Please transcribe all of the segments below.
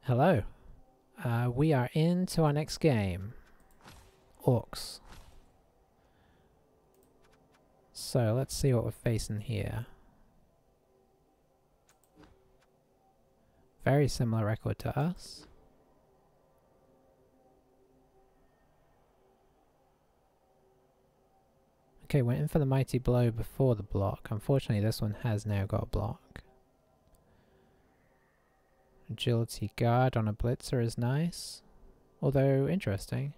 Hello. We are into our next game. Orcs. So let's see what we're facing here. Very similar record to us. Okay, went in for the mighty blow before the block. Unfortunately, this one has now got a block. Agility guard on a blitzer is nice. Although, interesting.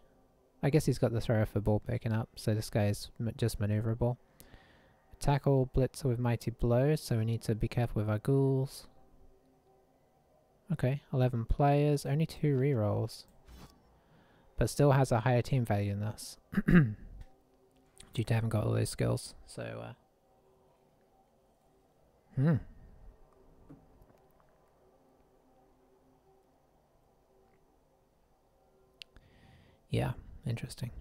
I guess he's got the thrower for ball picking up, so this guy is just maneuverable. Tackle blitzer with mighty blow, so we need to be careful with our ghouls. Okay, 11 players, only 2 rerolls. But still has a higher team value than us. Due to having got all those skills, so yeah, interesting.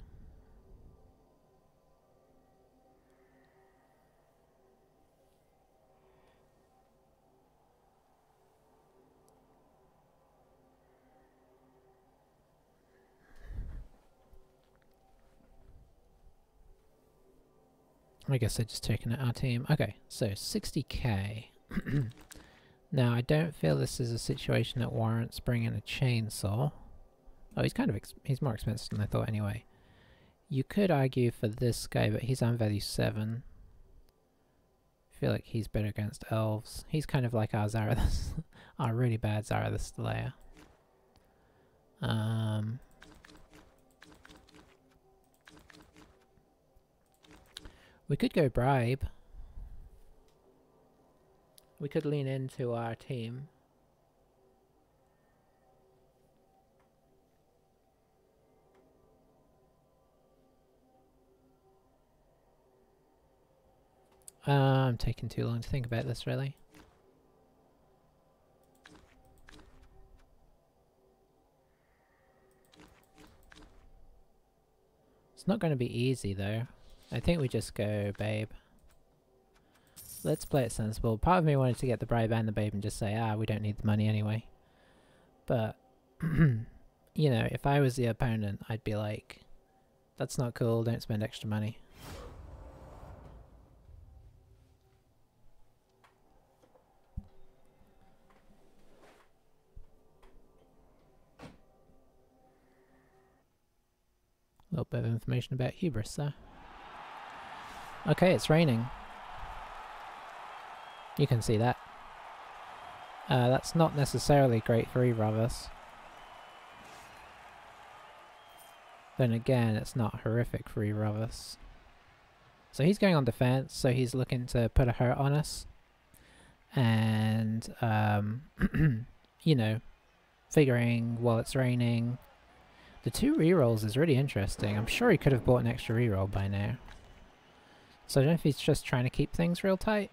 I guess they're just taking out our team. Okay, so 60k. Now, I don't feel this is a situation that warrants bringing a chainsaw. Oh, he's more expensive than I thought anyway. You could argue for this guy, but he's on value 7. I feel like he's better against elves. He's kind of like our Zarathus, our really bad Zarathus Slayer. We could go bribe. We could lean into our team. I'm taking too long to think about this, really. It's not going to be easy, though. I think we just go babe. Let's play it sensible. Part of me wanted to get the bribe and the babe and just say, we don't need the money anyway. But, you know, if I was the opponent, I'd be like, that's not cool, don't spend extra money. A little bit of information about hubris there. Okay, it's raining. You can see that. That's not necessarily great for either of us. Then again, it's not horrific for either of us. So he's going on defense, so he's looking to put a hurt on us. And, you know, figuring while it's raining. The 2 rerolls is really interesting. I'm sure he could have bought an extra reroll by now. So I don't know if he's just trying to keep things real tight.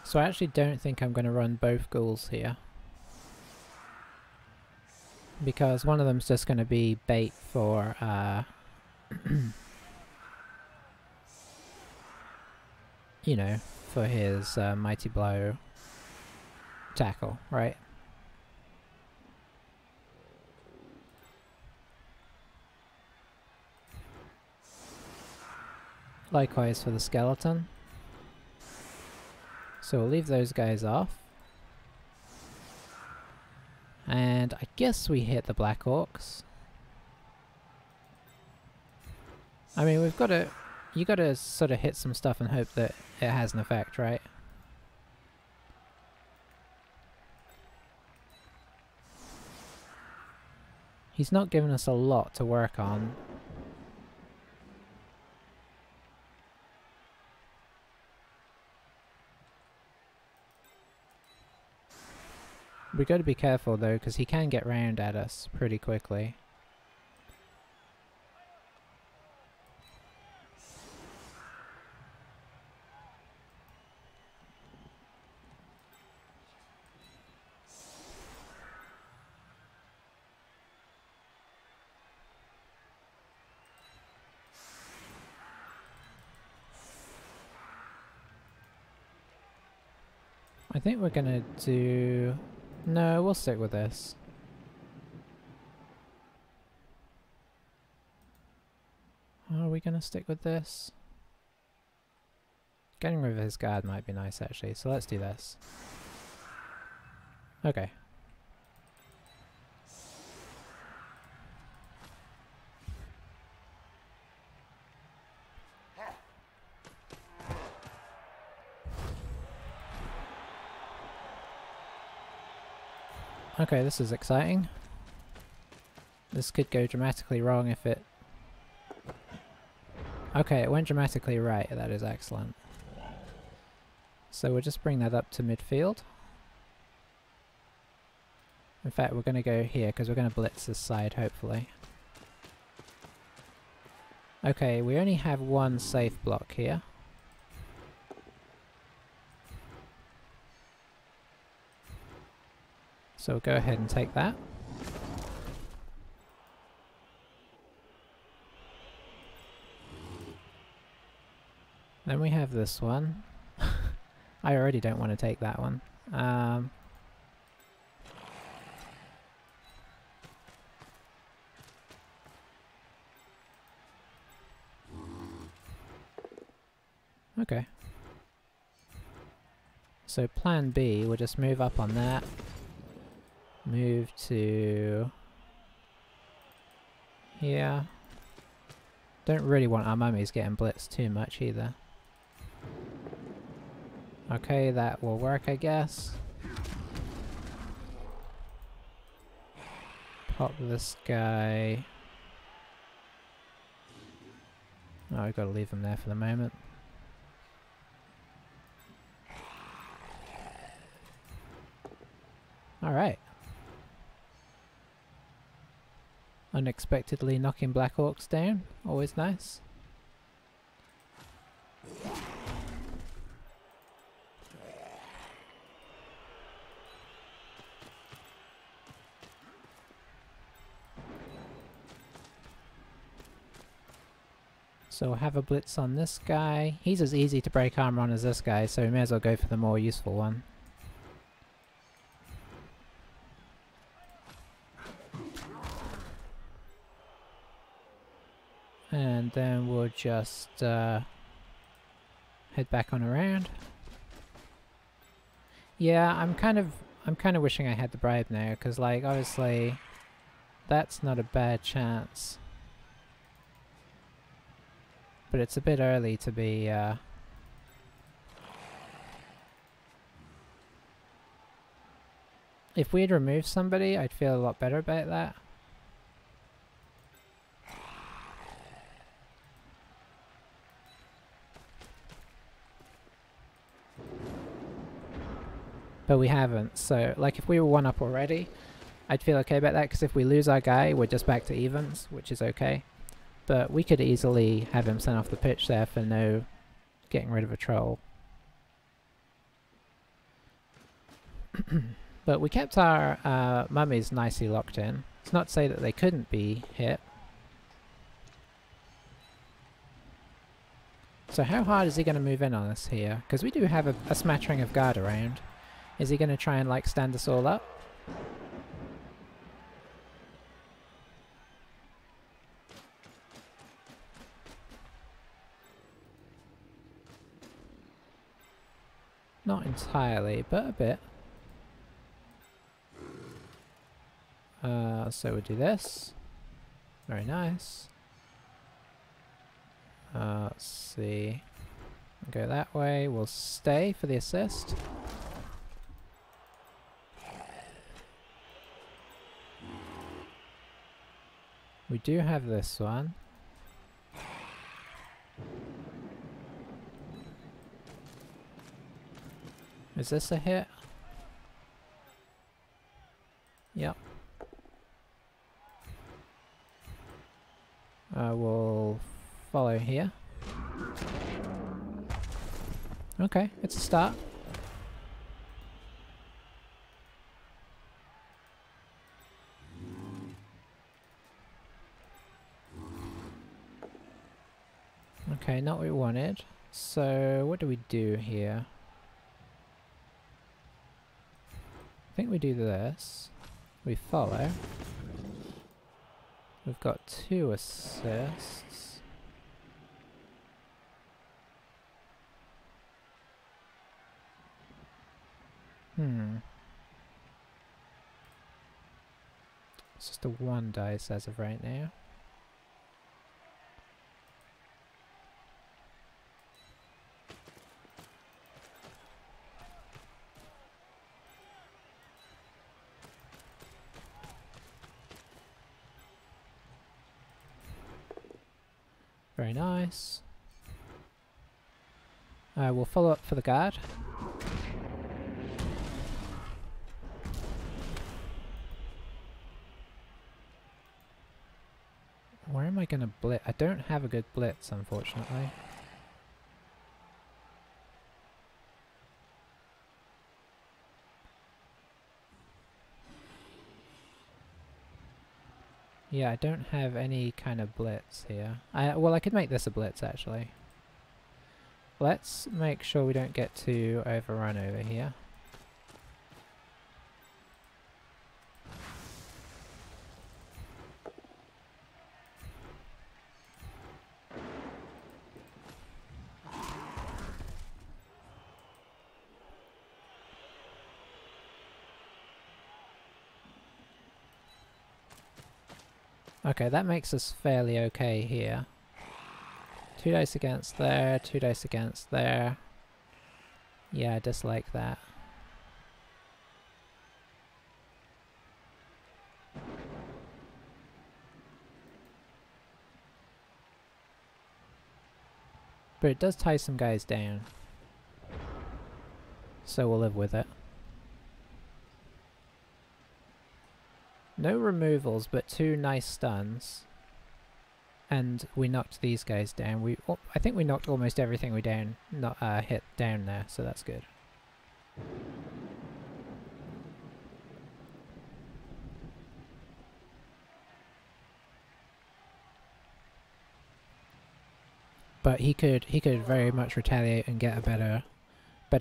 So I actually don't think I'm going to run both ghouls here. Because one of them's just going to be bait for, you know, for his mighty blow tackle, right? Likewise for the skeleton. So we'll leave those guys off. And I guess we hit the Black Orcs. I mean, we've got to... You got to sort of hit some stuff and hope that it has an effect, right? He's not giving us a lot to work on. We got to be careful though, because he can get round at us pretty quickly. I think we're gonna do... No, we'll stick with this. Are we gonna stick with this? Getting rid of his guard might be nice actually, so let's do this. Okay. Okay, this is exciting. This could go dramatically wrong if it... Okay, it went dramatically right, that is excellent. So we'll just bring that up to midfield. In fact, we're going to go here, because we're going to blitz this side, hopefully. Okay, we only have one safe block here. So we'll go ahead and take that. Then we have this one. I already don't want to take that one. Okay. So plan B, we'll just move up on that. Move to here. Don't really want our mummies getting blitzed too much either. Okay, that will work, I guess. Pop this guy. Oh, we've got to leave him there for the moment. Alright. Unexpectedly knocking Black Orcs down, always nice. So we'll have a blitz on this guy. He's as easy to break armor on as this guy, so we may as well go for the more useful one. And then we'll just head back on around. Yeah, I'm kind of wishing I had the bribe now, because like obviously that's not a bad chance. But it's a bit early to be if we had removed somebody, I'd feel a lot better about that. But we haven't, so like if we were 1 up already, I'd feel okay about that, because if we lose our guy, we're just back to evens, which is okay. But we could easily have him sent off the pitch there for no getting rid of a troll. But we kept our mummies nicely locked in. It's not to say that they couldn't be hit. So how hard is he going to move in on us here? Because we do have a smattering of guard around. Is he going to try and like stand us all up? Not entirely, but a bit. So we'll do this. Very nice. Let's see. Go that way. We'll stay for the assist. We do have this one. Is this a hit? will follow here. Okay, it's a start. Okay, not what we wanted. So, what do we do here? I think we do this. We follow. We've got 2 assists. It's just a 1 dice as of right now. Very nice. We'll follow up for the guard. Where am I gonna blitz? I don't have a good blitz, unfortunately. Yeah, I don't have any kind of blitz here. Well, I could make this a blitz, actually. Let's make sure we don't get too overrun over here. Okay, that makes us fairly okay here. 2 dice against there, 2 dice against there. Yeah, I dislike that. But it does tie some guys down. So we'll live with it. No removals, but 2 nice stuns. And we knocked these guys down. I think we knocked almost everything we hit down there, so that's good. But he could very much retaliate and get a better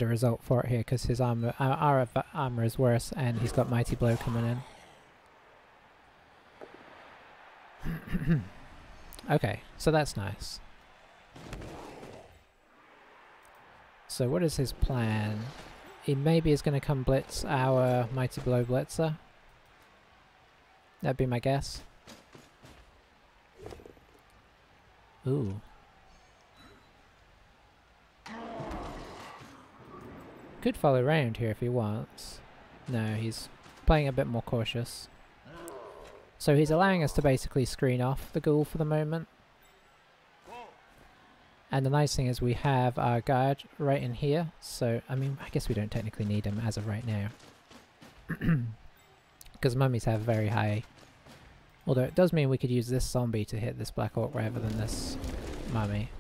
result for it here, because his armor is worse, and he's got Mighty Blow coming in. Okay, so that's nice. So what is his plan? He maybe is going to come blitz our Mighty Blow Blitzer. That'd be my guess. Ooh. Could follow around here if he wants. No, he's playing a bit more cautious. So he's allowing us to basically screen off the ghoul for the moment. And the nice thing is we have our guard right in here, so I mean, I guess we don't technically need him as of right now. Because mummies have very high... Although it does mean we could use this zombie to hit this Black Orc rather than this mummy.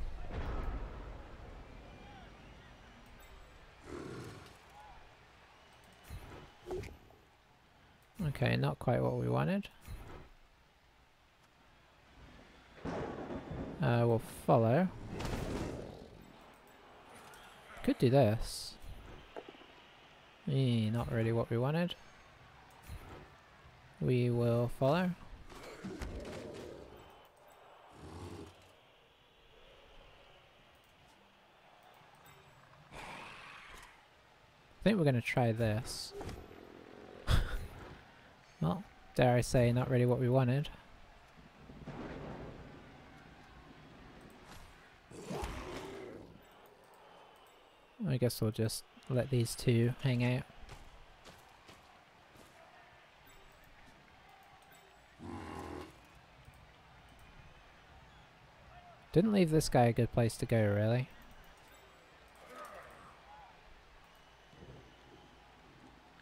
Okay, not quite what we wanted. We'll follow. Could do this. Not really what we wanted. We will follow. I think we're going to try this. Well, dare I say, not really what we wanted. I guess we'll just let these two hang out. Didn't leave this guy a good place to go, really.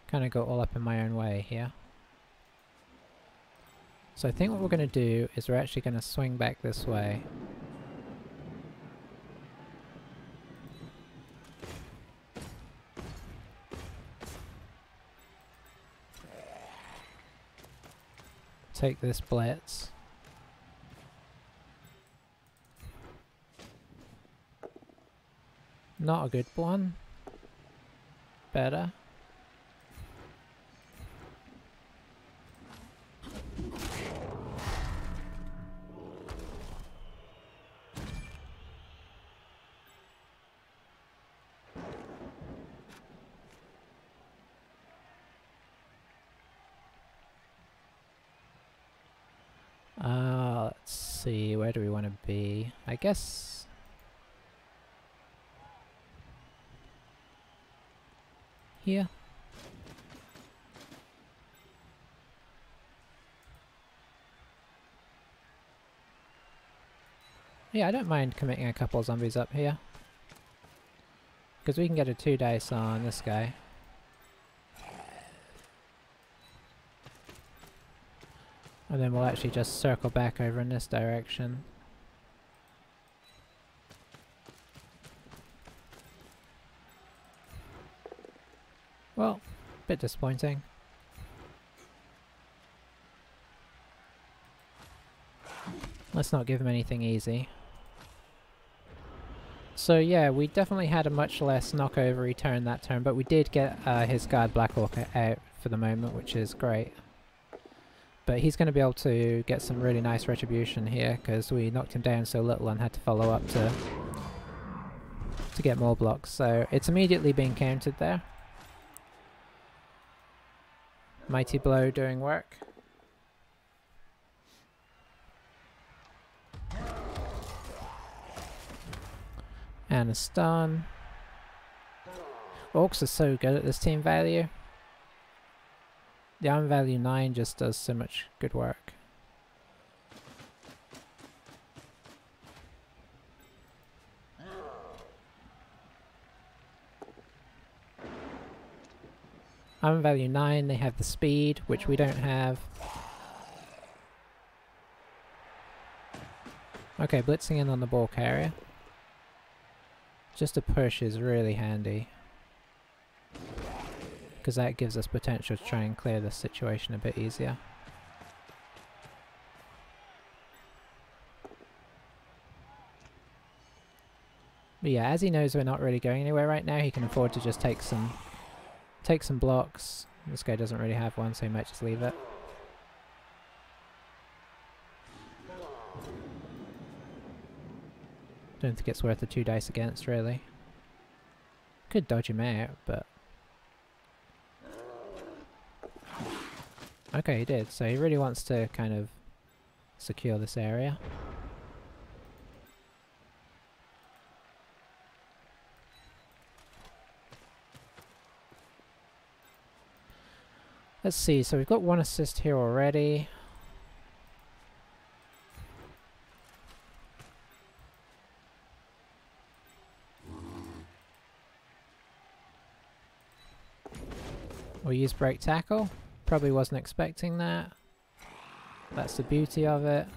Kind of got all up in my own way here. So I think what we're going to do is we're actually going to swing back this way. Take this blitz. Not a good one. Better. Let's see, where do we want to be? I guess... here? Yeah, I don't mind committing a couple of zombies up here. Because we can get a 2 dice on this guy. And then we'll actually just circle back over in this direction. Well, bit disappointing. Let's not give him anything easy. So yeah, we definitely had a much less knockover return that turn, but we did get his guard Black Orc out for the moment, which is great. But he's going to be able to get some really nice retribution here, because we knocked him down so little and had to follow up to get more blocks. So it's immediately being countered there. Mighty Blow doing work. And a stun. Orcs are so good at this team value. The arm value 9 just does so much good work. Arm value 9, they have the speed, which we don't have. Okay, blitzing in on the ball carrier. Just a push is really handy, because that gives us potential to try and clear this situation a bit easier. But yeah, as he knows we're not really going anywhere right now, he can afford to just take some blocks. This guy doesn't really have one, so he might just leave it. Don't think it's worth the 2 dice against, really. Could dodge him out, but... okay, he did. So he really wants to kind of secure this area. Let's see, so we've got 1 assist here already. We'll use Break Tackle. Probably wasn't expecting that. That's the beauty of it.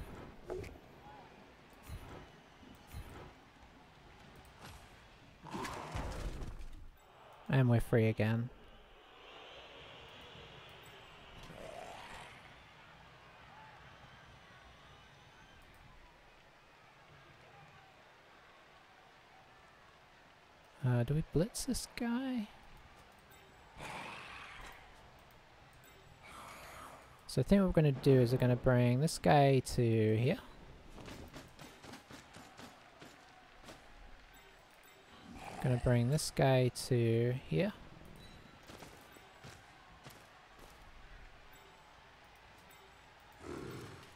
And we're free again. Do we blitz this guy? So I think what we're going to do is we're going to bring this guy to here. Going to bring this guy to here.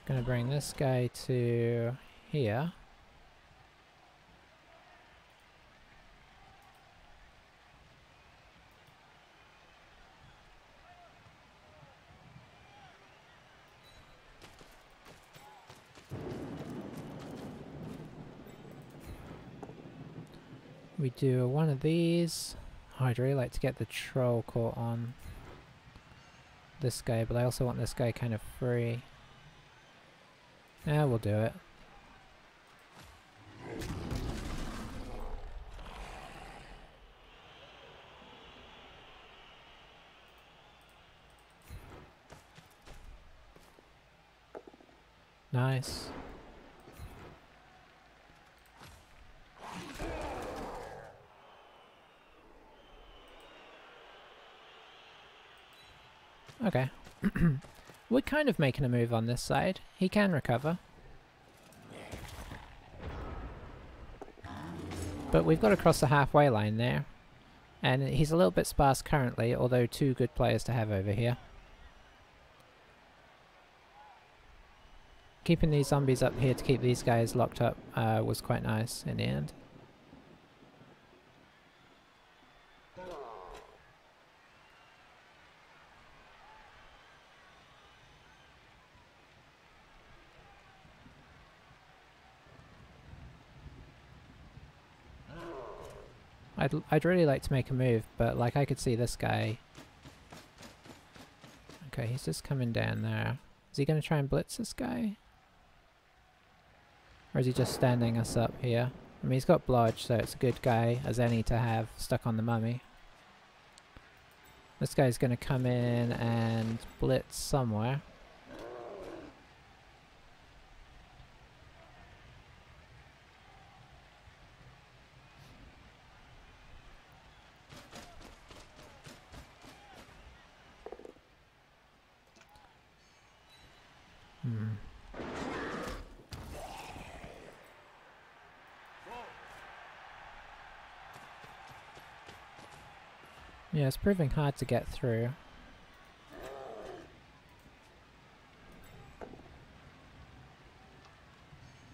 Going to bring this guy to here. We do one of these. Oh, I'd really like to get the troll caught on this guy, but I also want this guy kind of free. Yeah, we'll do it. Nice. Okay. We're kind of making a move on this side. He can recover. But we've got to cross the halfway line there. And he's a little bit sparse currently, although 2 good players to have over here. Keeping these zombies up here to keep these guys locked up was quite nice in the end. I'd really like to make a move, but like I could see this guy. Okay, he's just coming down there. Is he going to try and blitz this guy? Or is he just standing us up here? I mean, he's got blodge, so it's a good guy as any to have stuck on the mummy. This guy's going to come in and blitz somewhere. Yeah, it's proving hard to get through.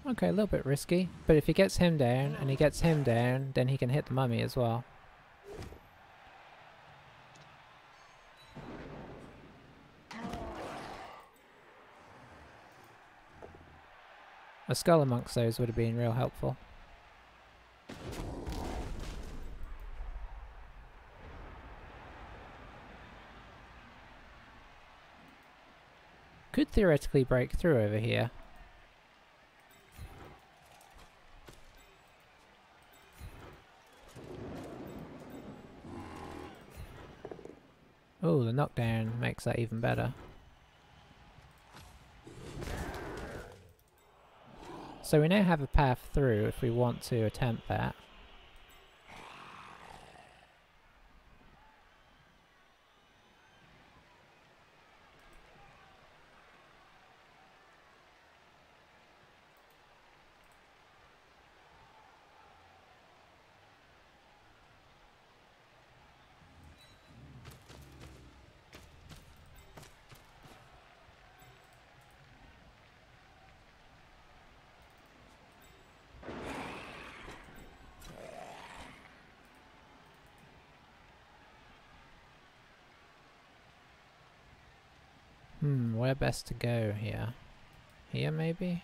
Okay, a little bit risky, but if he gets him down, and he gets him down, then he can hit the mummy as well. A skull amongst those would have been real helpful. Could theoretically break through over here. Oh, the knockdown makes that even better. So we now have a path through if we want to attempt that. Where best to go here? Here maybe?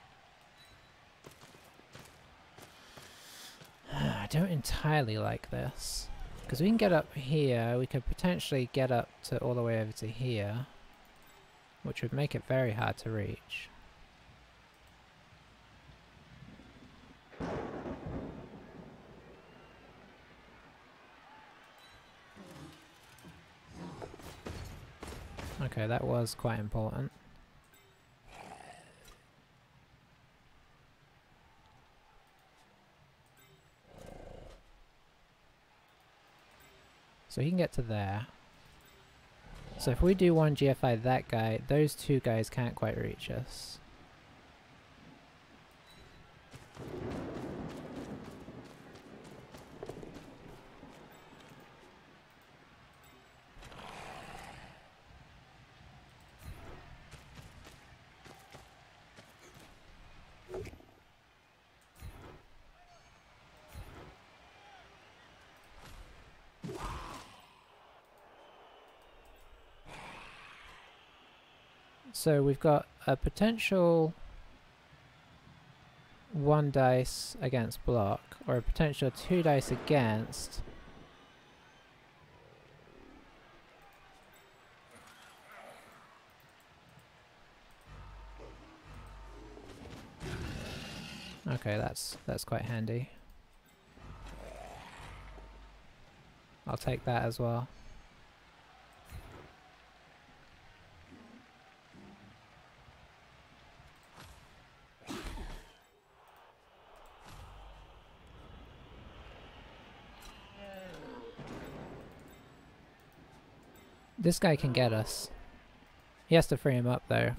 I don't entirely like this. Because we can get up here, we could potentially get up to all the way over to here. Which would make it very hard to reach. Okay, that was quite important. So he can get to there. So if we do one GFI that guy, those 2 guys can't quite reach us. So we've got a potential 1 dice against block, or a potential 2 dice against. Okay, that's quite handy. I'll take that as well. This guy can get us. He has to free him up though.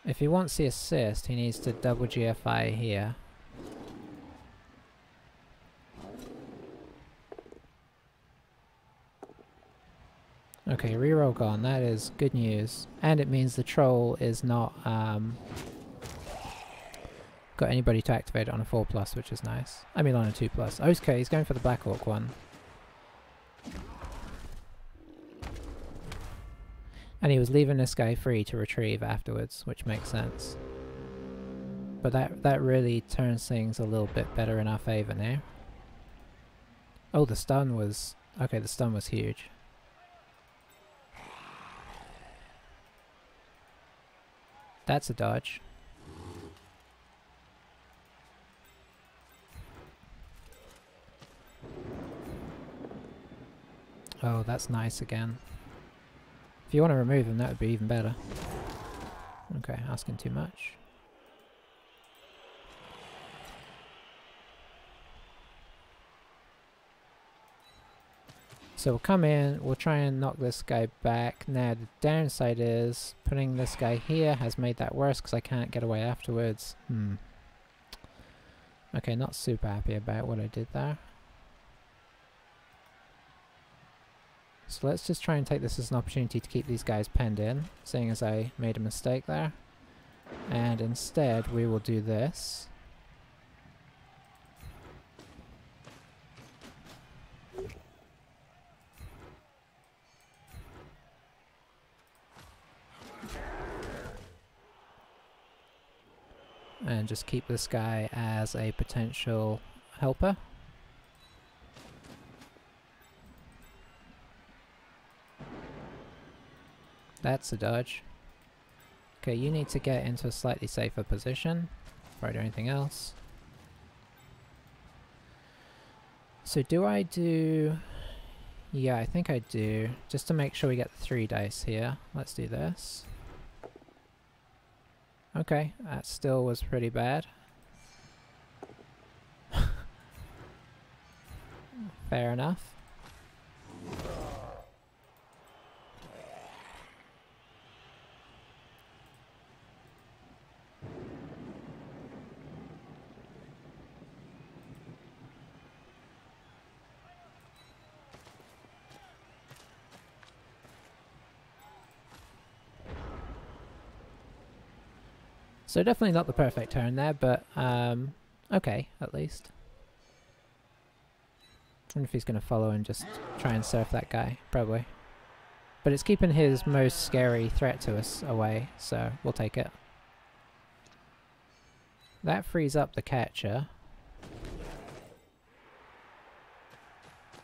If he wants the assist, he needs to double GFI here. Okay, reroll gone. That is good news. And it means the troll is not got anybody to activate it on a 4+, which is nice. I mean on a 2+. Okay, he's going for the Black Orc one. And he was leaving this guy free to retrieve afterwards, which makes sense. But that really turns things a little bit better in our favour now. Oh, the stun was... Okay, the stun was huge. That's a dodge. Oh, that's nice again. If you want to remove him, that would be even better. Okay, asking too much. So we'll come in, we'll try and knock this guy back. Now the downside is putting this guy here has made that worse because I can't get away afterwards. Okay, not super happy about what I did there. So let's just try and take this as an opportunity to keep these guys penned in, seeing as I made a mistake there. And instead we will do this. And just keep this guy as a potential helper. That's a dodge. Okay, you need to get into a slightly safer position before I do anything else. So do I do... Yeah, I think I do. Just to make sure we get the 3 dice here. Let's do this. Okay, that still was pretty bad. Fair enough. So definitely not the perfect turn there, but okay, at least. I wonder if he's going to follow and just try and surf that guy, probably. But it's keeping his most scary threat to us away, so we'll take it. That frees up the catcher.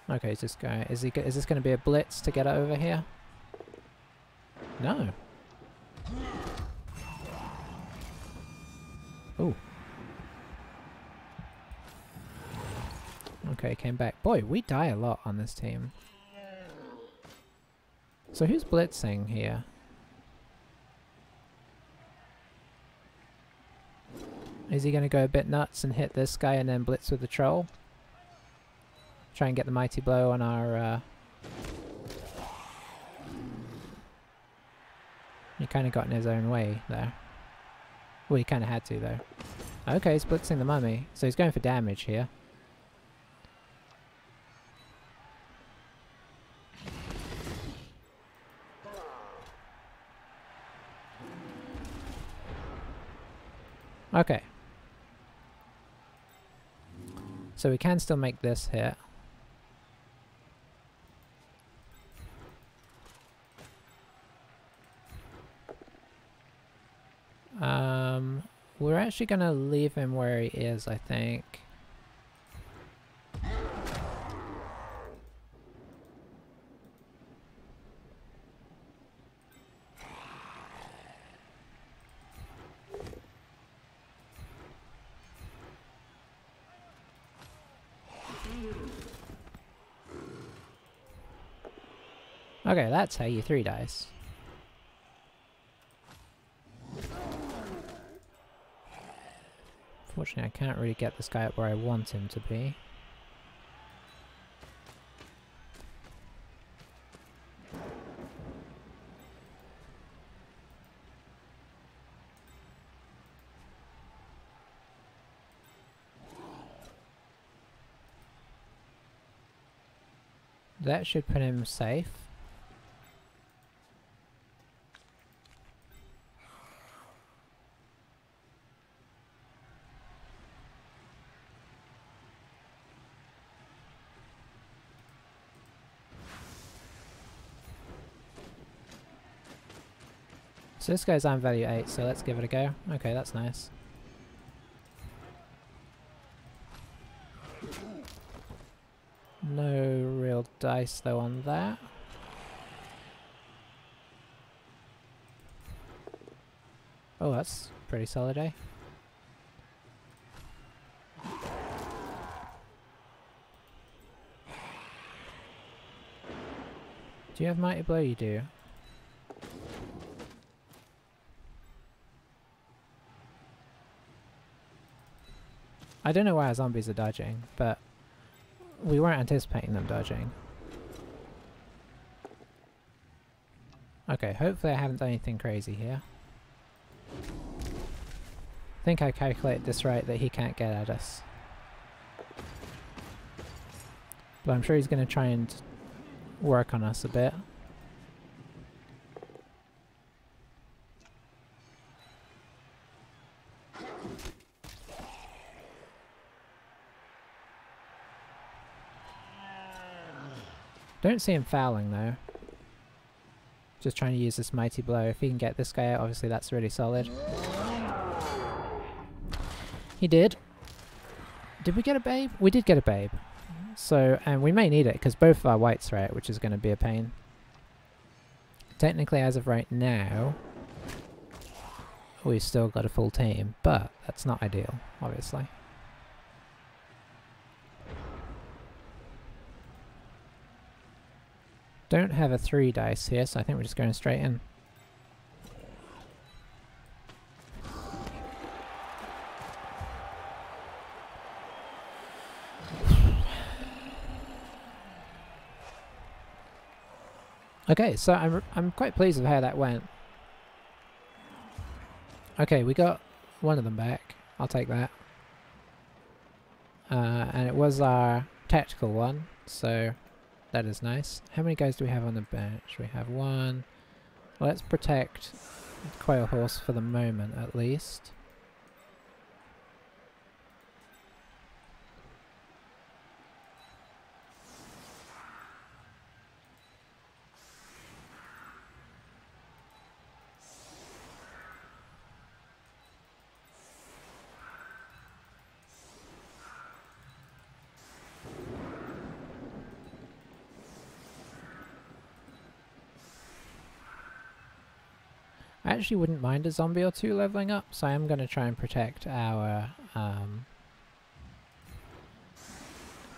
Okay, is this guy... Is this going to be a blitz to get it over here? No. Ooh. Okay, came back. Boy, we die a lot on this team. So who's blitzing here? Is he going to go a bit nuts and hit this guy and then blitz with the troll? Try and get the mighty blow on our... He kind of got in his own way there. Well, he kind of had to, though. Okay, he's blitzing the mummy. So he's going for damage here. Okay. So we can still make this hit. We're actually going to leave him where he is, I think. Okay, that's how you 3 dice. Fortunately, I can't really get this guy up where I want him to be. That should put him safe. So this guy's on value 8, so let's give it a go. Okay, that's nice. No real dice though on that. Oh, that's pretty solid, eh? Do you have Mighty Blow? You do. I don't know why our zombies are dodging, but we weren't anticipating them dodging. Okay, hopefully I haven't done anything crazy here. I think I calculated this right, that he can't get at us. But I'm sure he's going to try and work on us a bit. Don't see him fouling though. Just trying to use this Mighty Blow. If he can get this guy out, obviously that's really solid. He did. Did we get a babe? We did get a babe. So, and we may need it because both of our whites are out, which is going to be a pain. Technically, as of right now, we've still got a full team, but that's not ideal, obviously. Don't have a 3 dice here, so I think we're just going straight in. Okay, so I'm quite pleased with how that went. Okay, we got one of them back. I'll take that. And it was our tactical one, so that is nice. How many guys do we have on the bench? We have 1. Well, let's protect Quail Horse for the moment, at least. I actually wouldn't mind a zombie or 2 leveling up, so I am going to try and protect our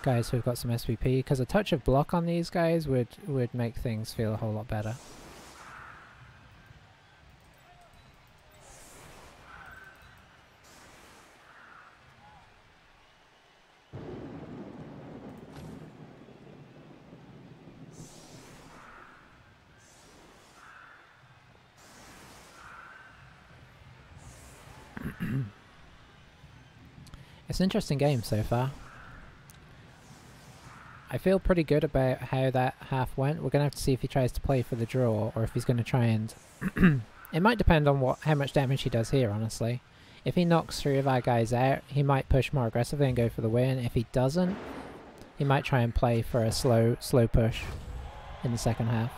guys who've got some SVP, because a touch of block on these guys would make things feel a whole lot better. It's an interesting game so far. I feel pretty good about how that half went. We're going to have to see if he tries to play for the draw or if he's going to try and... It might depend on how much damage he does here, honestly. If he knocks 3 of our guys out, he might push more aggressively and go for the win. If he doesn't, he might try and play for a slow push in the second half.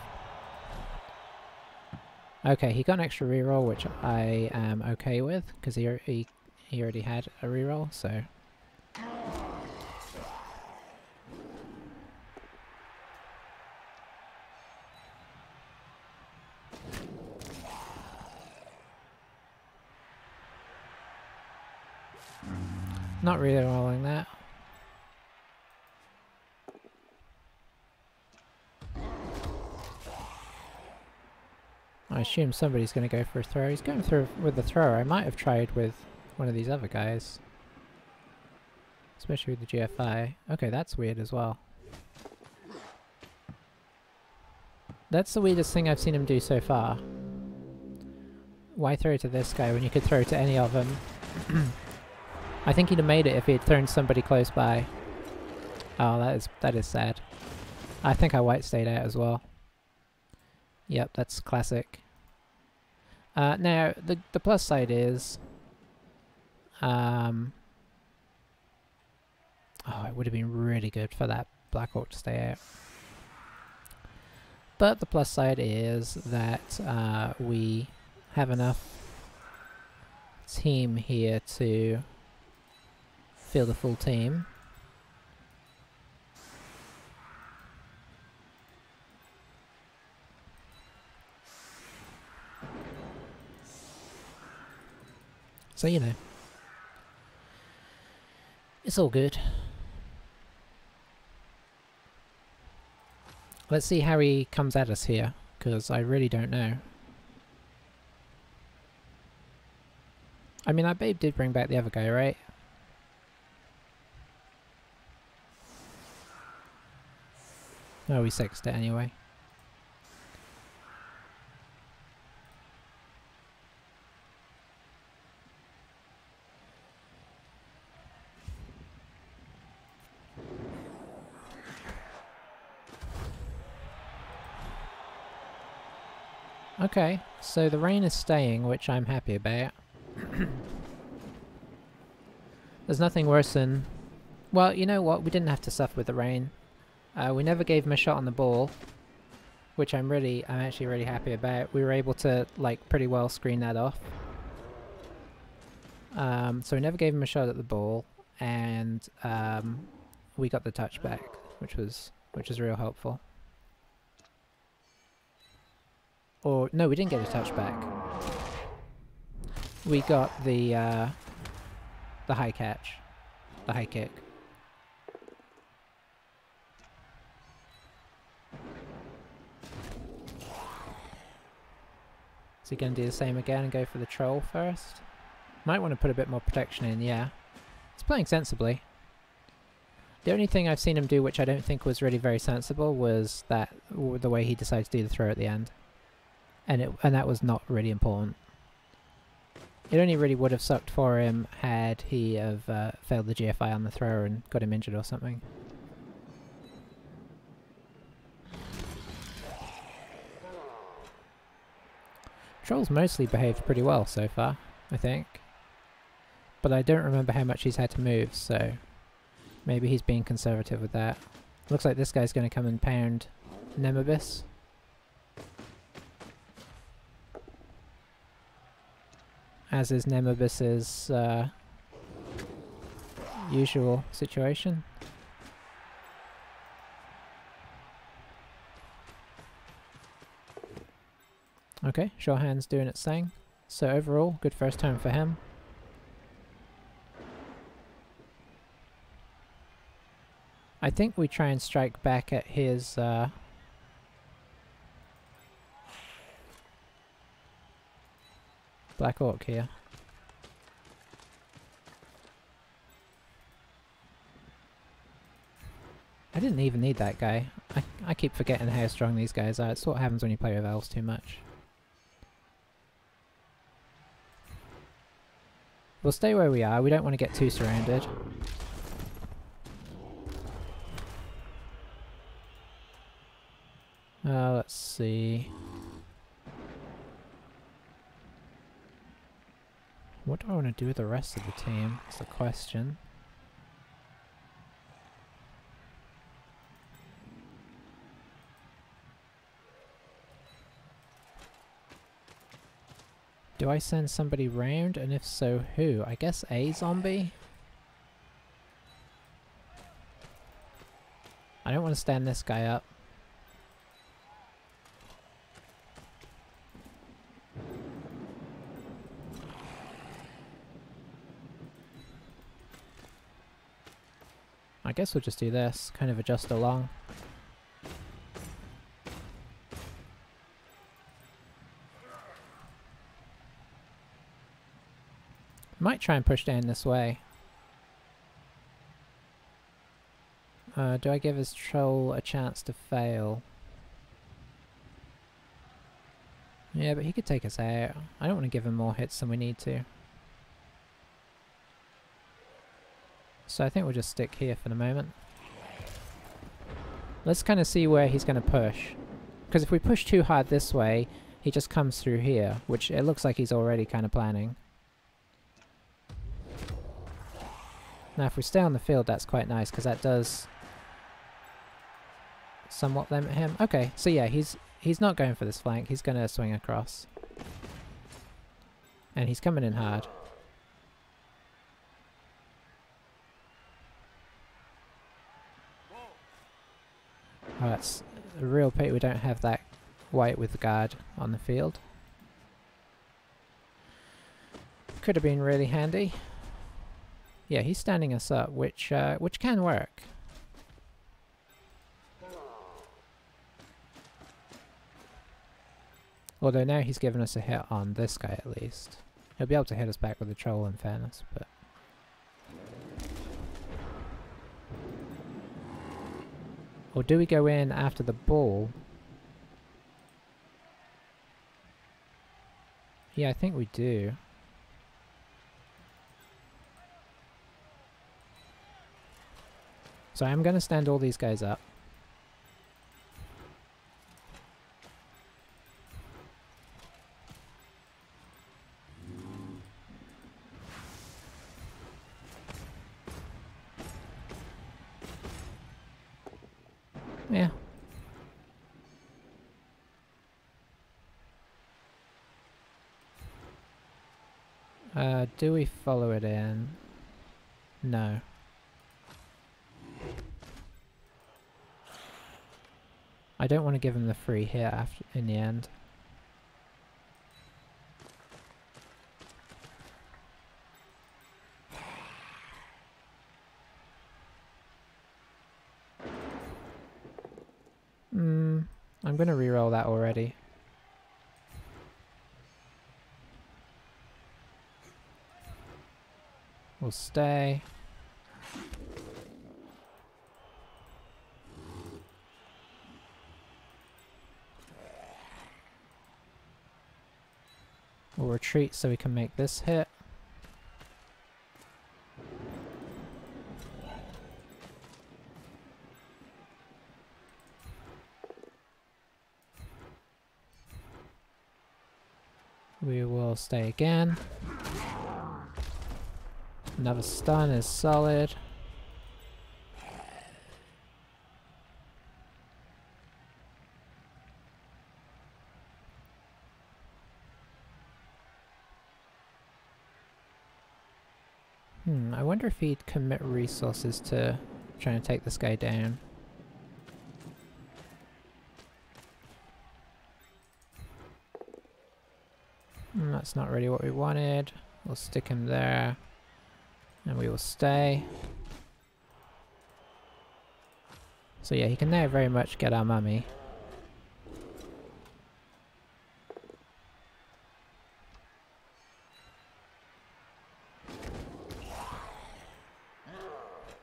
Okay, he got an extra reroll, which I am okay with, because he he already had a reroll, so... Not really rolling that. I assume somebody's going to go for a throw. He's going through with the thrower. I might have tried with one of these other guys. Especially with the GFI. Okay, that's weird as well. That's the weirdest thing I've seen him do so far. Why throw to this guy when you could throw to any of them? I think he'd have made it if he had thrown somebody close by. Oh, that is sad. I think I white stayed out as well. Yep, that's classic. Now, the plus side is... oh, it would have been really good for that Black Orc to stay out. But the plus side is that we have enough team here to field a full team. So, you know, it's all good. Let's see how he comes at us here, because I really don't know. I mean, that babe did bring back the other guy, right? Oh, we sexed it anyway. Okay, so the rain is staying, which I'm happy about. There's nothing worse than... Well, you know what? We didn't have to suffer with the rain. We never gave him a shot on the ball, which I'm actually really happy about. We were able to, like, pretty well screen that off. So we never gave him a shot at the ball, and we got the touchback, which was real helpful. Or no, we didn't get a touchback. We got the high catch, the high kick. Is he going to do the same again and go for the troll first? Might want to put a bit more protection in, yeah. He's playing sensibly. The only thing I've seen him do which I don't think was really very sensible was the way he decided to do the throw at the end. And that was not really important. It only really would have sucked for him had he have failed the GFI on the thrower and got him injured or something. Troll's mostly behaved pretty well so far, I think. But I don't remember how much he's had to move, so maybe he's being conservative with that. Looks like this guy's going to come and pound Nemobis. As is Nemobis's usual situation. Okay, Sure Hand's doing its thing. So overall, good first turn for him. I think we try and strike back at his Black Orc here. I didn't even need that guy. I keep forgetting how strong these guys are. It's what happens when you play with elves too much. We'll stay where we are. We don't want to get too surrounded. Let's see. What do I want to do with the rest of the team? That's the question. Do I send somebody round? And if so, who? I guess a zombie? I don't want to stand this guy up. I guess we'll just do this, kind of adjust along. Might try and push down this way. Do I give his troll a chance to fail? Yeah, but he could take us out. I don't want to give him more hits than we need to. So I think we'll just stick here for the moment. Let's kind of see where he's going to push. Because if we push too hard this way, he just comes through here, which it looks like he's already kind of planning. Now if we stay on the field, that's quite nice, because that does somewhat limit him. Okay, so yeah, he's not going for this flank, he's going to swing across. And he's coming in hard. Oh, that's a real pity we don't have that white with the guard on the field. Could have been really handy. Yeah, he's standing us up, which can work. Although now he's given us a hit on this guy at least. He'll be able to hit us back with the troll in fairness, but... Or do we go in after the ball? Yeah, I think we do. So I'm going to stand all these guys up. Yeah. Do we follow it in? No. I don't want to give him the free hit after in the end. I'm gonna reroll that already. We'll stay. We'll retreat so we can make this hit. We will stay again. Another stun is solid. I wonder if he'd commit resources to trying to take this guy down. That's not really what we wanted. We'll stick him there. And we will stay. So yeah, he can now very much get our mummy.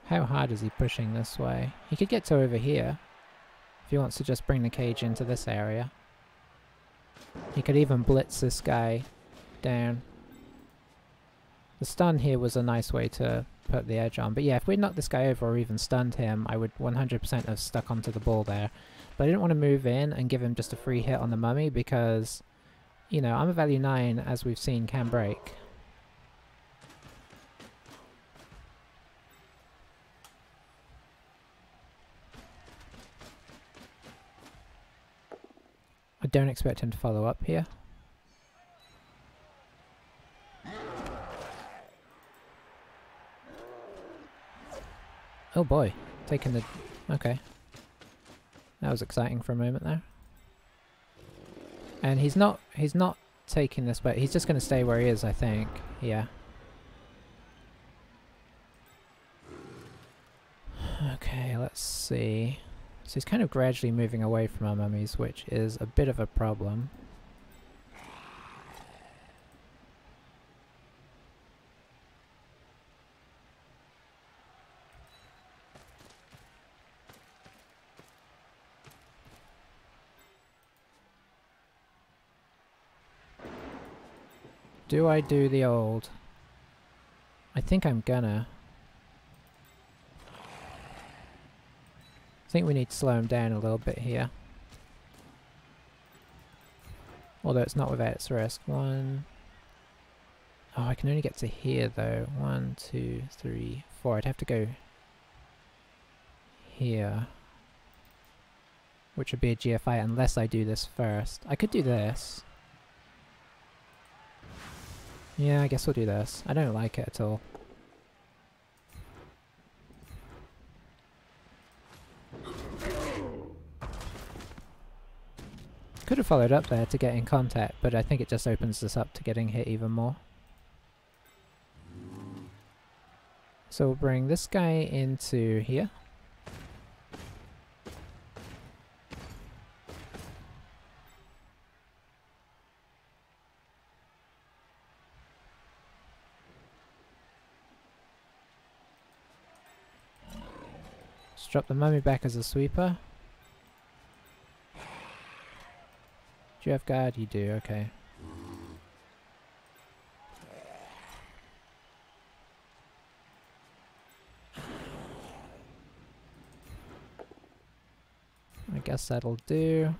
How hard is he pushing this way? He could get to over here. If he wants to just bring the cage into this area. He could even blitz this guy down. The stun here was a nice way to put the edge on. But yeah, if we'd knocked this guy over or even stunned him, I would 100% have stuck onto the ball there. But I didn't want to move in and give him just a free hit on the mummy because, you know, I'm a value 9, as we've seen, can break. I don't expect him to follow up here. Oh boy, taking the... Okay. That was exciting for a moment there. And he's not taking this, but he's just going to stay where he is, I think. Yeah. Okay, let's see. So he's kind of gradually moving away from our mummies, which is a bit of a problem. Do I do the old? I think I'm gonna. I think we need to slow him down a little bit here. Although it's not without its risk. One... Oh, I can only get to here though. 1, 2, 3, 4. I'd have to go here. Which would be a GFI unless I do this first. I could do this. Yeah, I guess we'll do this. I don't like it at all. Could have followed up there to get in contact, but I think it just opens us up to getting hit even more. So we'll bring this guy into here. Let's drop the mummy back as a sweeper. Do you have guard? You do, okay. I guess that'll do.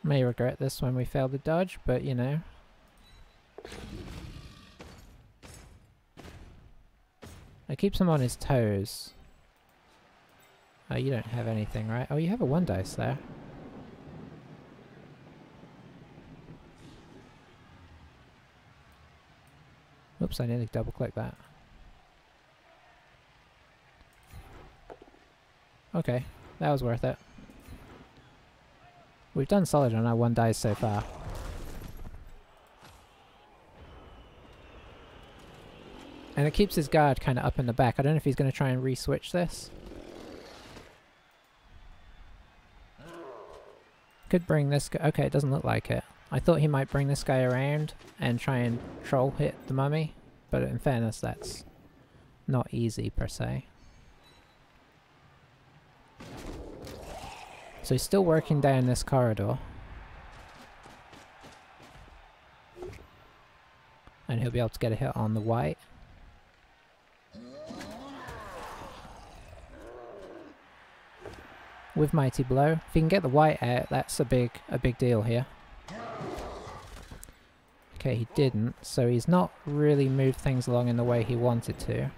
May regret this when we fail the dodge, but you know. It keeps him on his toes. Oh, you don't have anything, right? Oh, you have a 1 dice there. Whoops, I nearly double clicked that. Okay, that was worth it. We've done solid on our 1 dice so far. And it keeps his guard kind of up in the back. I don't know if he's going to try and re-switch this. Could bring this guy... Okay, it doesn't look like it. I thought he might bring this guy around and try and troll hit the mummy. But in fairness, that's not easy per se. So he's still working down this corridor. And he'll be able to get a hit on the white. With Mighty Blow. If he can get the white out, that's a big deal here. Okay, he didn't, so he's not really moved things along in the way he wanted to.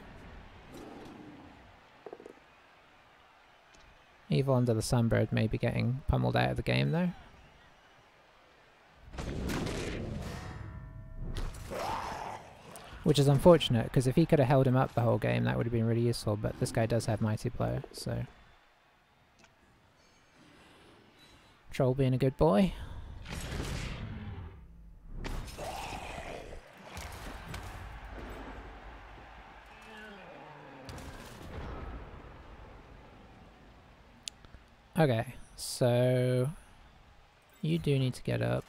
Evil under the Sunbird may be getting pummeled out of the game though. Which is unfortunate, because if he could have held him up the whole game, that would have been really useful, but this guy does have Mighty Blow, so... Troll being a good boy. Okay, so... You do need to get up.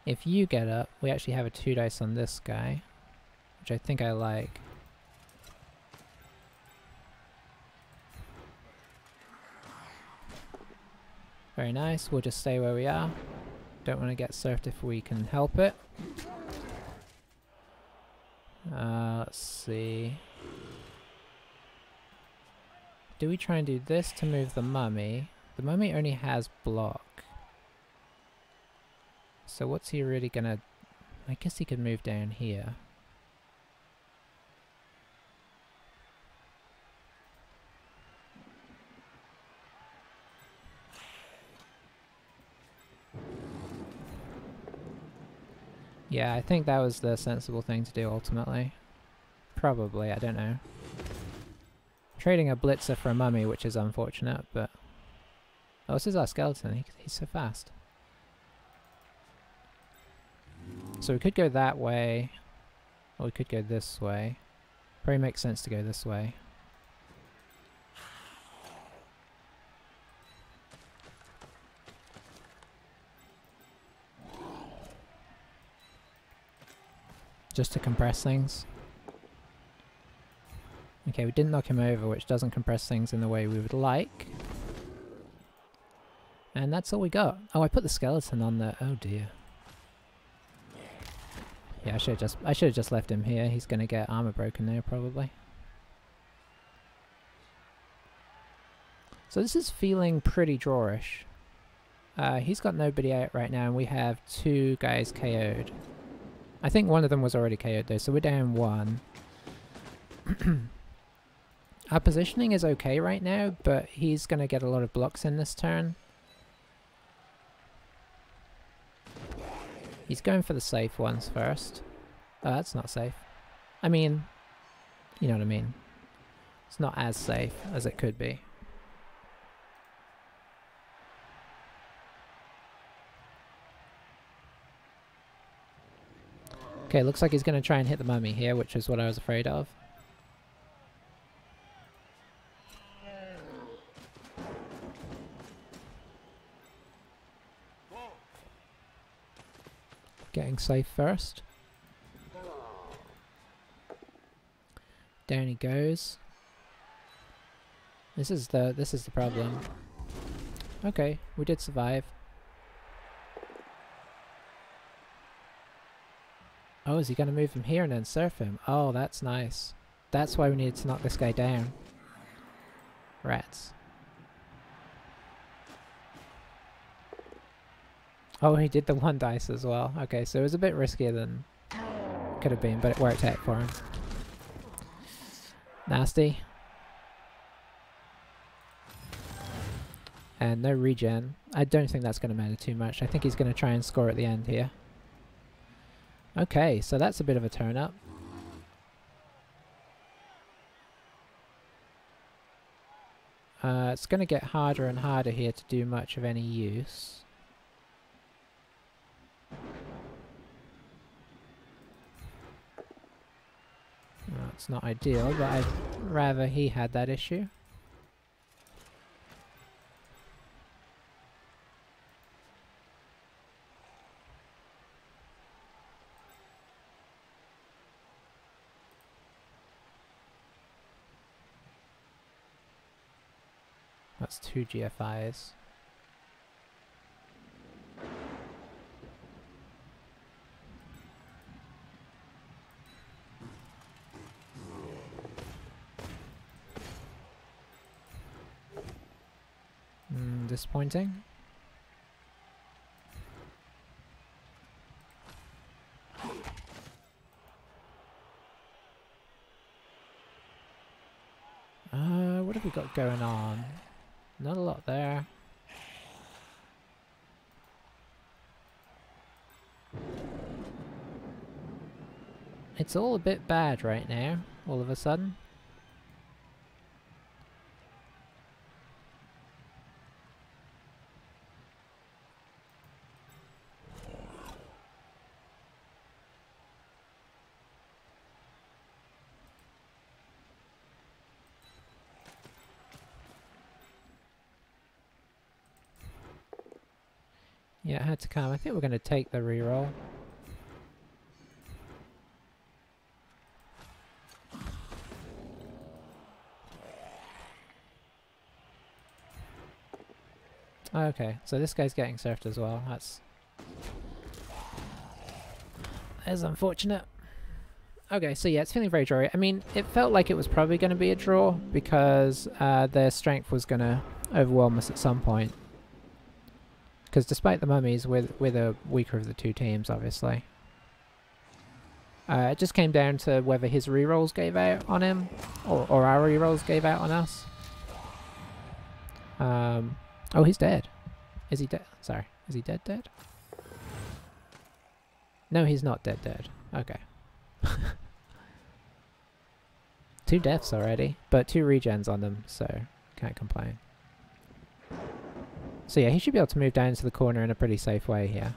If you get up, we actually have a 2 dice on this guy, which I think I like. Very nice, we'll just stay where we are. Don't want to get surfed if we can help it. Let's see. Do we try and do this to move the mummy? The mummy only has block. So what's he really gonna... I guess he could move down here. Yeah, I think that was the sensible thing to do ultimately. Probably, I don't know. Trading a blitzer for a mummy, which is unfortunate, but... Oh, this is our skeleton. He's so fast. So we could go that way, or we could go this way. Probably makes sense to go this way. Just to compress things. Okay, we didn't knock him over, which doesn't compress things in the way we would like. And that's all we got. Oh, I put the skeleton on there. Oh dear. Yeah, I should have just left him here. He's gonna get armor broken there probably. So this is feeling pretty drawish. He's got nobody out right now, and we have 2 guys KO'd. I think one of them was already KO'd though, so we're down 1. Our positioning is okay right now, but he's gonna get a lot of blocks in this turn. He's going for the safe ones first. Oh, that's not safe. I mean, you know what I mean. It's not as safe as it could be. Okay, looks like he's going to try and hit the mummy here, which is what I was afraid of. Getting safe first. Down he goes. This is the problem. Okay, we did survive. Oh, is he going to move him here and then surf him? Oh, that's nice. That's why we needed to knock this guy down. Rats. Oh, he did the 1 dice as well. Okay, so it was a bit riskier than it could have been, but it worked out for him. Nasty. And no regen. I don't think that's going to matter too much. I think he's going to try and score at the end here. Okay, so that's a bit of a turn up. It's going to get harder and harder here to do much of any use. Well, it's not ideal, but I'd rather he had that issue. That's 2 GFIs. Disappointing. What have we got going on? Not a lot there. It's all a bit bad right now, all of a sudden. Yeah, it had to come. I think we're going to take the reroll. Okay, so this guy's getting surfed as well. That's unfortunate. Okay, so yeah, it's feeling very drawy. I mean, it felt like it was probably going to be a draw because their strength was going to overwhelm us at some point. Because despite the mummies, we're the weaker of the 2 teams, obviously. It just came down to whether his rerolls gave out on him, or our rerolls gave out on us. Oh, he's dead. Is he dead? Sorry, is he dead? No, he's not dead. Okay. 2 deaths already, but 2 regens on them, so can't complain. So yeah, he should be able to move down to the corner in a pretty safe way here.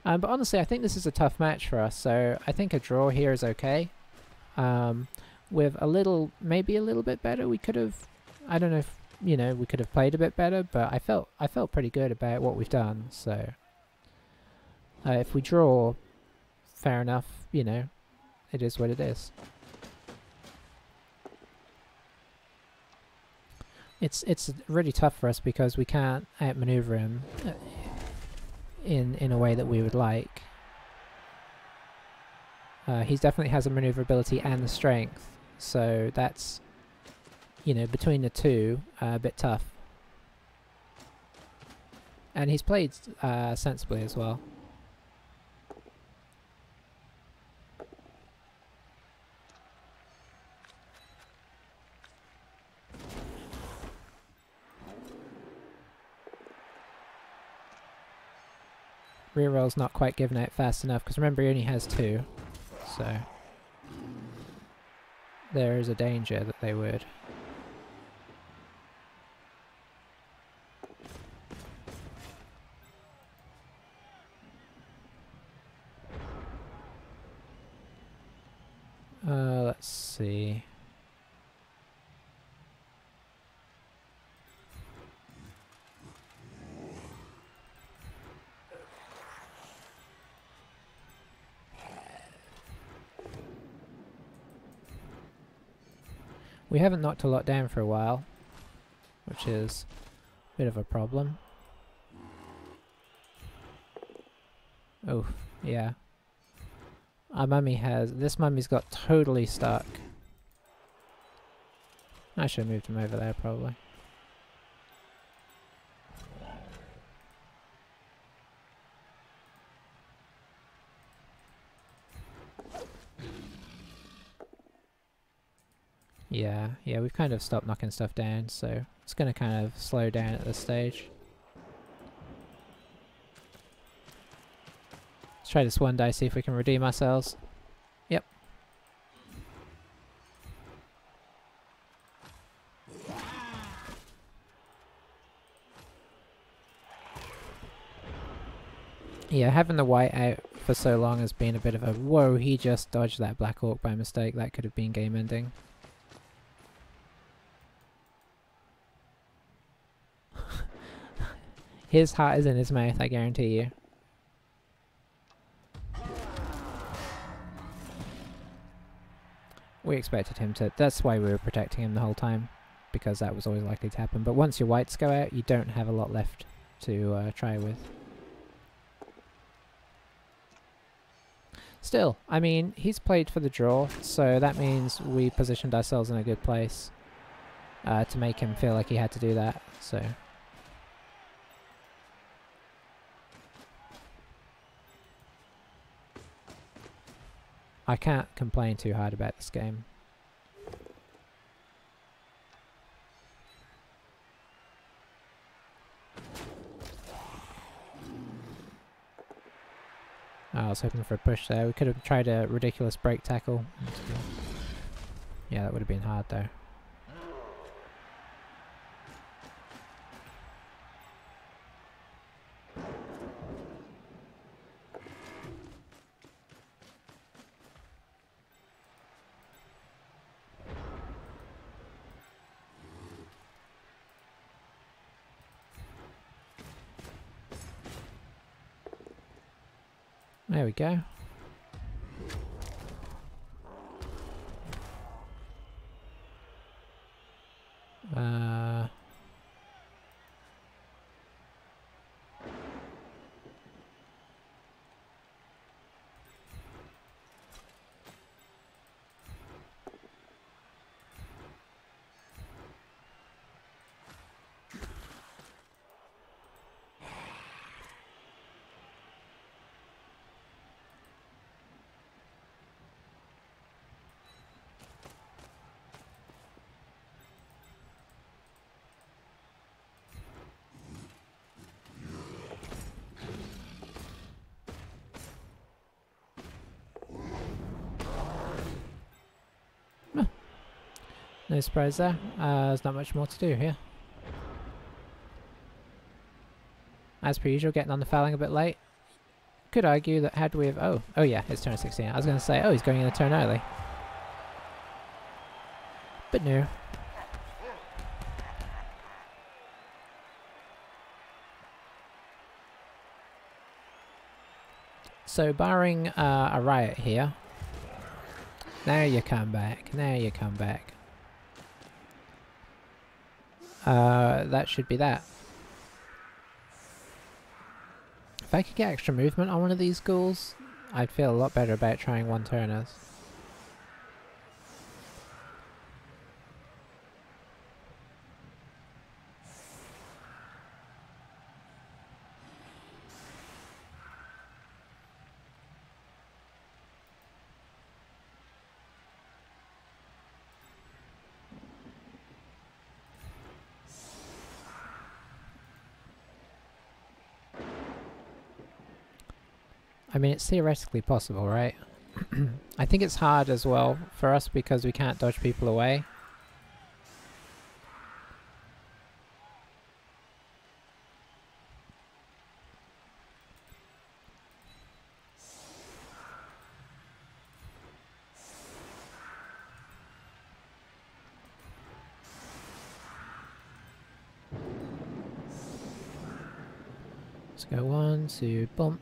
But honestly, I think this is a tough match for us, so I think a draw here is okay. With a little, maybe a little bit better, we could have, I don't know if, you know, we could have played a bit better, but I felt pretty good about what we've done, so if we draw, fair enough, you know, it is what it is. It's really tough for us because we can't outmaneuver him in a way that we would like. He definitely has a maneuverability and the strength, so that's, you know, between the two, a bit tough. And he's played sensibly as well. Reroll's not quite given out fast enough, because remember he only has 2, so there is a danger that they would. Let's see. We haven't knocked a lot down for a while, which is a bit of a problem. Oh, yeah. Our mummy has... This mummy's got totally stuck. I should have moved him over there, probably. Yeah, we've kind of stopped knocking stuff down, so it's going to kind of slow down at this stage. Let's try this one die, see if we can redeem ourselves. Yep. Yeah, having the white out for so long has been a bit of a... Whoa, he just dodged that Black Orc by mistake. That could have been game ending. His heart is in his mouth, I guarantee you. We expected him to... That's why we were protecting him the whole time, because that was always likely to happen. But once your whites go out, you don't have a lot left to try with. Still, I mean, he's played for the draw, so that means we positioned ourselves in a good place to make him feel like he had to do that, so... I can't complain too hard about this game. Oh, I was hoping for a push there. We could have tried a ridiculous break tackle. Yeah, that would have been hard though. There we go. No surprise there. There's not much more to do here. As per usual, getting on the fouling a bit late. Could argue that had we have... Oh yeah, it's turn 16. I was going to say, oh, he's going in a turn early. But no. So barring a riot here. Now you come back. Now you come back. That should be that. If I could get extra movement on one of these ghouls, I'd feel a lot better about trying one-turners. I mean, it's theoretically possible, right? I think it's hard as well for us because we can't dodge people away. Let's go 1, 2, bump.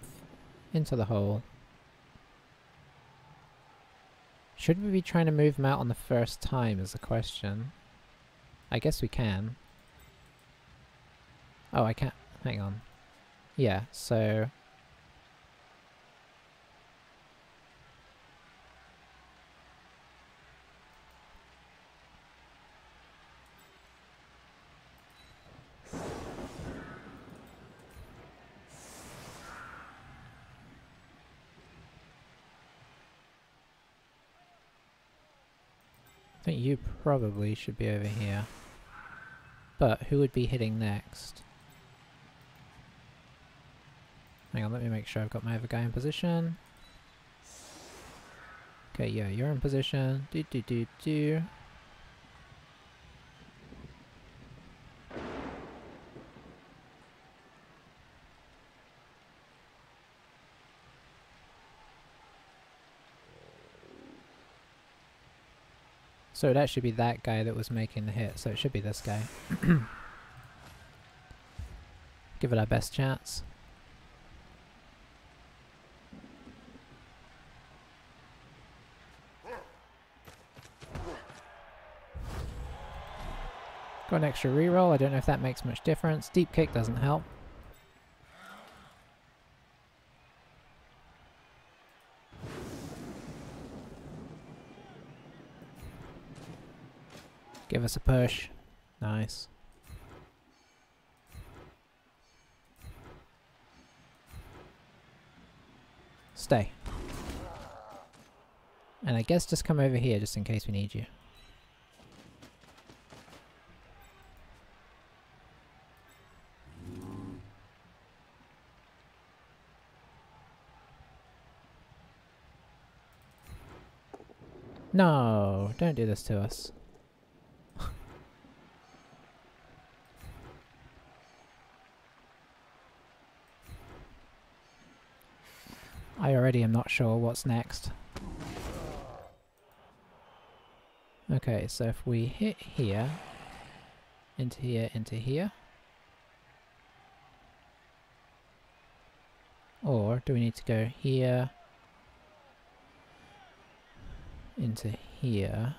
Into the hole. Should we be trying to move them out on the first time is the question. I guess we can. Oh, I can't. Hang on. Yeah, so... I think you probably should be over here. But who would be hitting next? Hang on, let me make sure I've got my other guy in position. Okay, yeah, you're in position. Do. So that should be that guy that was making the hit, so it should be this guy. Give it our best chance. Got an extra reroll, I don't know if that makes much difference. Deep kick doesn't help. Give us a push. Nice. Stay. And I guess just come over here just in case we need you. No, don't do this to us. I already am not sure what's next. Okay, so if we hit here, into here, or do we need to go here, into here?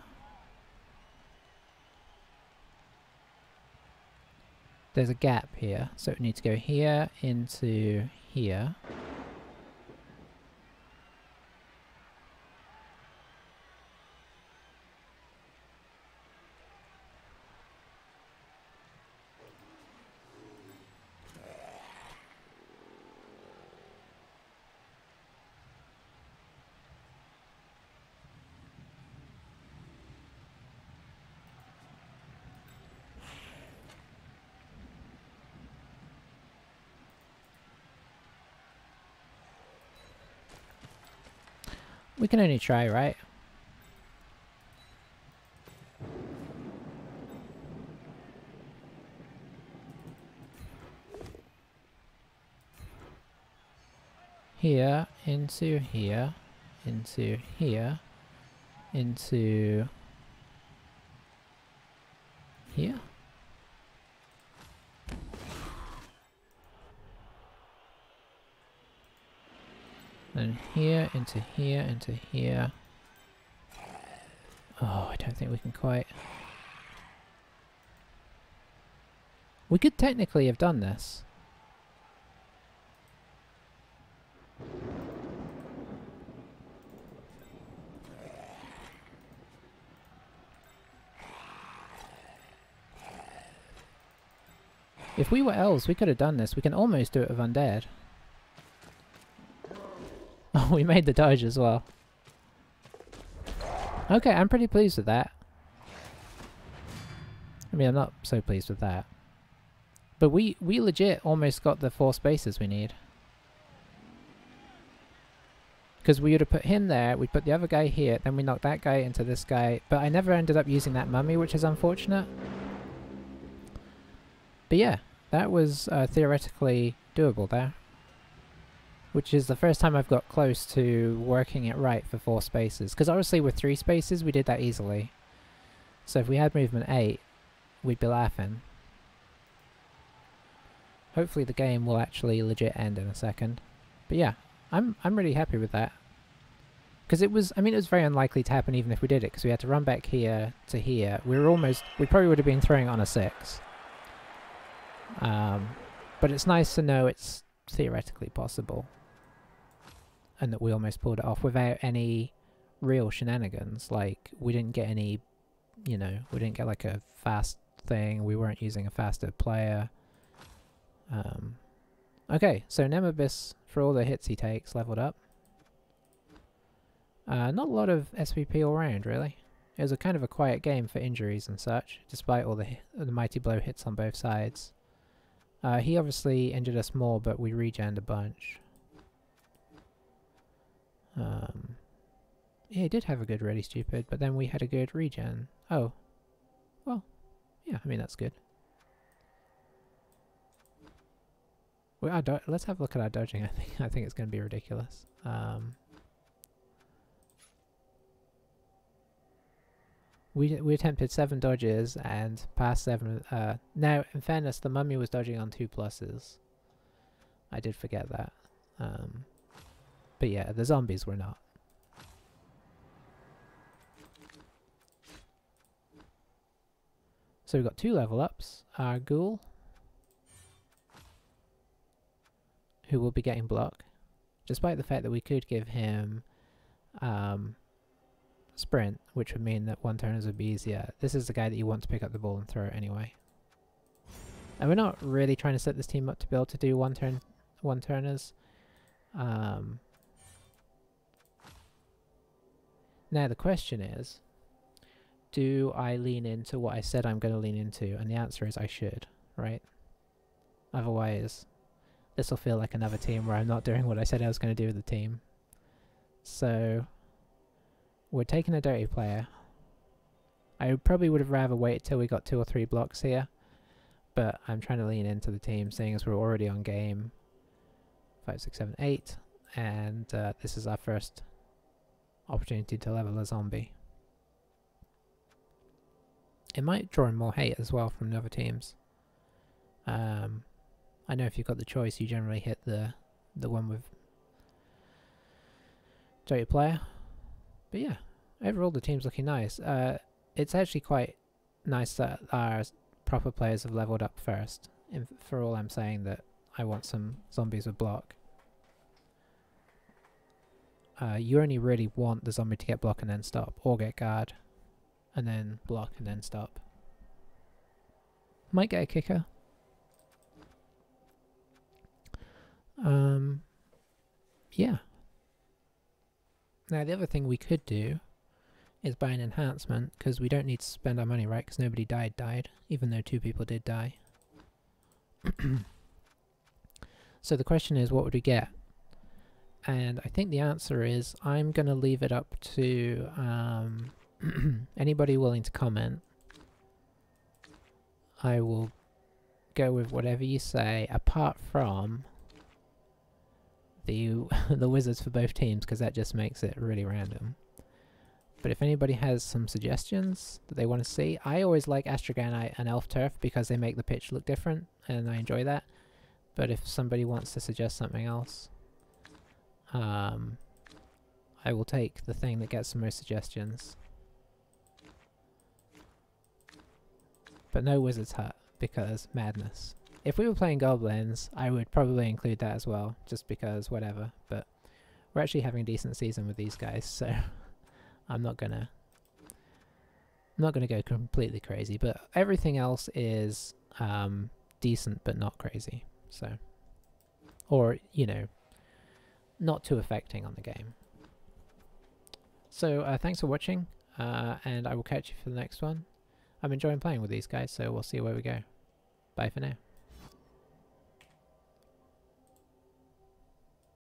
There's a gap here, so we need to go here, into here. We can only try, right? here, into here, into here, into here. Then here, into here, into here. Oh, I don't think we can quite... We could technically have done this. If we were elves, we could have done this. We can almost do it with Undead. Oh, we made the dodge as well. Okay, I'm pretty pleased with that. I mean, I'm not so pleased with that. But we legit almost got the 4 spaces we need. Because we would have put him there, we'd put the other guy here, then we knocked that guy into this guy. But I never ended up using that mummy, which is unfortunate. But yeah, that was theoretically doable there. Which is the first time I've got close to working it right for 4 spaces. Because obviously with 3 spaces we did that easily. So if we had movement 8, we'd be laughing. Hopefully the game will actually legit end in a second. But yeah, I'm really happy with that. Because it was, I mean, it was very unlikely to happen even if we did it. Because we had to run back here to here. We probably would have been throwing it on a 6. But it's nice to know it's theoretically possible. And that we almost pulled it off without any real shenanigans. Like, we didn't get any, you know, we didn't get like a fast thing. We weren't using a faster player. Okay, so Nemobis, for all the hits he takes, leveled up. Not a lot of SVP all round, really. It was a kind of a quiet game for injuries and such, despite all the mighty blow hits on both sides. He obviously injured us more, but we regened a bunch. Yeah, he did have a good Really Stupid, but then we had a good regen. Oh. Well, yeah, I mean, that's good. Well, let's have a look at our dodging. I think it's going to be ridiculous. We attempted 7 dodges and passed 7. Now, in fairness, the mummy was dodging on 2 pluses. I did forget that. But yeah, the zombies were not. So we've got 2 level ups. Our ghoul, who will be getting block, despite the fact that we could give him sprint, which would mean that 1-turners would be easier. This is the guy that you want to pick up the ball and throw it anyway. And we're not really trying to set this team up to be able to do 1-turners. Now the question is, do I lean into what I said I'm going to lean into? And the answer is I should, right? Otherwise, this will feel like another team where I'm not doing what I said I was going to do with the team. So, we're taking a dirty player. I probably would have rather waited till we got 2 or 3 blocks here, but I'm trying to lean into the team, seeing as we're already on game 5, 6, 7, 8, and this is our first opportunity to level a zombie. It might draw in more hate as well from the other teams. I know if you've got the choice, you generally hit the one with dirty player. But yeah, overall the team's looking nice. It's actually quite nice that our proper players have leveled up first. For all I'm saying that I want some zombies with block. You only really want the zombie to get block and then stop, or get guard, and then block and then stop. Might get a kicker. Yeah. Now the other thing we could do is buy an enhancement, because we don't need to spend our money, right? Because nobody died, even though 2 people did die. So the question is, what would we get? And I think the answer is, I'm going to leave it up to anybody willing to comment. I will go with whatever you say, apart from the the wizards for both teams, because that just makes it really random. But if anybody has some suggestions that they want to see, I always like Astraganite and Elf Turf because they make the pitch look different, and I enjoy that. But if somebody wants to suggest something else, I will take the thing that gets the most suggestions. But no Wizard's Hut, because madness. If we were playing Goblins, I would probably include that as well, just because whatever. But we're actually having a decent season with these guys, so I'm not gonna go completely crazy. But everything else is decent but not crazy. So, or you know, not too affecting on the game. So thanks for watching, and I will catch you for the next one. I'm enjoying playing with these guys, so we'll see where we go. Bye for now.